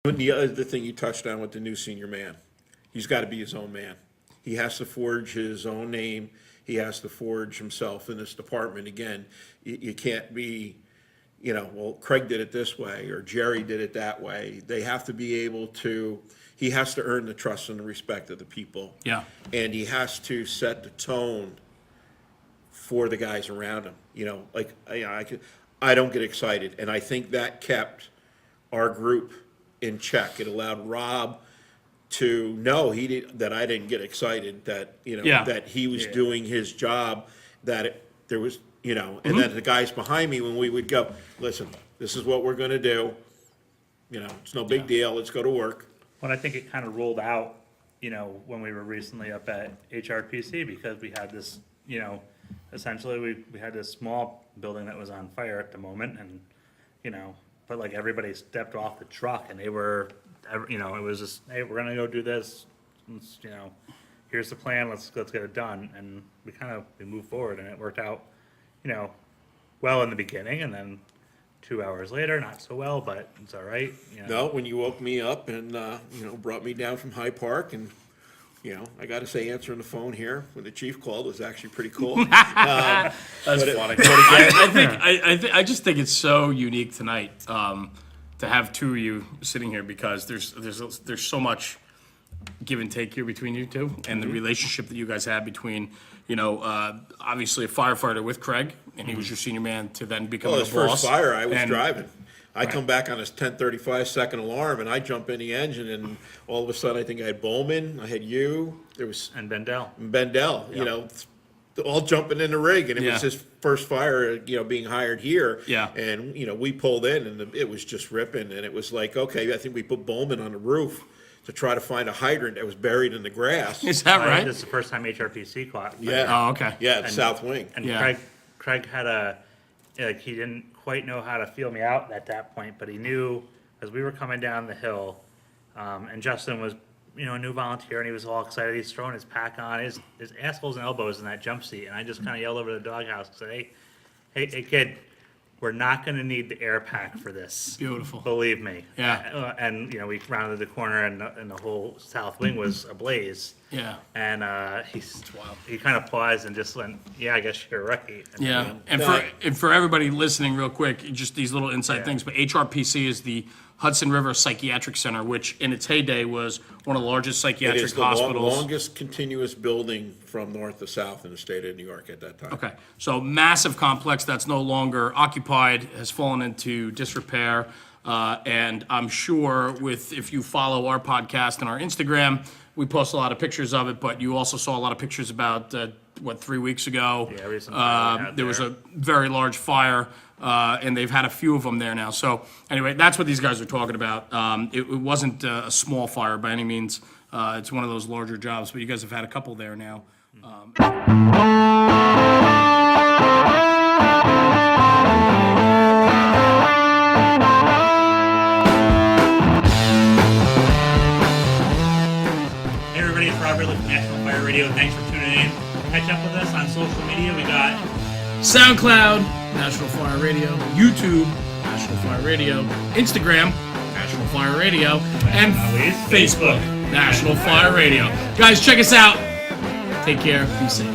The other thing you touched on with the new senior man, he's got to be his own man. He has to forge his own name. He has to forge himself in this department. Again, you can't be, well, Craig did it this way or Jerry did it that way. They have to be able to, he has to earn the trust and the respect of the people. Yeah. And he has to set the tone for the guys around him. I don't get excited. And I think that kept our group in check. It allowed Rob to know that I didn't get excited, that that he was doing his job, that there was and then the guys behind me, when we would go, listen, this is what we're going to do, it's no big deal, let's go to work. Well, I think it kind of rolled out, when we were recently up at HRPC, because we had this, essentially we had this small building that was on fire at the moment, and but like everybody stepped off the truck and they were, it was just, hey, we're gonna go do this. Let's, here's the plan. Let's get it done. And we moved forward, and it worked out, well in the beginning, and then 2 hours later, not so well, but it's all right. No, when you woke me up and brought me down from High Park, and I got to say, answering the phone here when the chief called was actually pretty cool. That's funny. I just think it's so unique tonight to have two of you sitting here, because there's so much give and take here between you two, and the relationship that you guys have between, obviously a firefighter with Craig, and he was your senior man, to then become his a boss. first fire, I was driving. I come back on his 10:35 second alarm, and I jump in the engine, and all of a sudden, I think I had Bowman, I had you, there was and Bendel, all jumping in the rig, and it was his first fire, being hired here. Yeah. And we pulled in, and it was just ripping, and it was like, okay, I think we put Bowman on the roof to try to find a hydrant that was buried in the grass. Is that right? This is the first time HRPC caught. Yeah. Oh, okay. Yeah, the south wing. And Craig had he didn't quite know how to feel me out at that point, but he knew as we were coming down the hill, and Justin was, a new volunteer, and he was all excited. He's throwing his pack on, his assholes and elbows in that jump seat, and I just kind of yelled over to the doghouse and said, hey, kid, we're not going to need the air pack for this. Beautiful. Believe me. Yeah. And we rounded the corner, and the whole south wing was ablaze. Yeah. And he kind of paused and just went, yeah, I guess you're right. And, Yeah, and for everybody listening, real quick, just these little inside things, but HRPC is the Hudson River Psychiatric Center, which in its heyday was one of the largest It psychiatric is the hospitals. longest continuous building from north to south in the state of New York at that time. Okay, so massive complex that's no longer occupied, has fallen into disrepair, and I'm sure if you follow our podcast and our Instagram, we post a lot of pictures of it, but you also saw a lot of pictures about, 3 weeks ago? Yeah, recently There was a very large fire, and they've had a few of them there now. So anyway, that's what these guys are talking about. It wasn't a small fire by any means. It's one of those larger jobs, but you guys have had a couple there now. Hey everybody, it's Robert with National Fire Radio. Thanks for tuning in. Catch up with us on social media. We got SoundCloud, National Fire Radio, YouTube, National Fire Radio, Instagram, National Fire Radio, and Facebook, National Fire Radio. Guys, check us out. Take care. Be safe.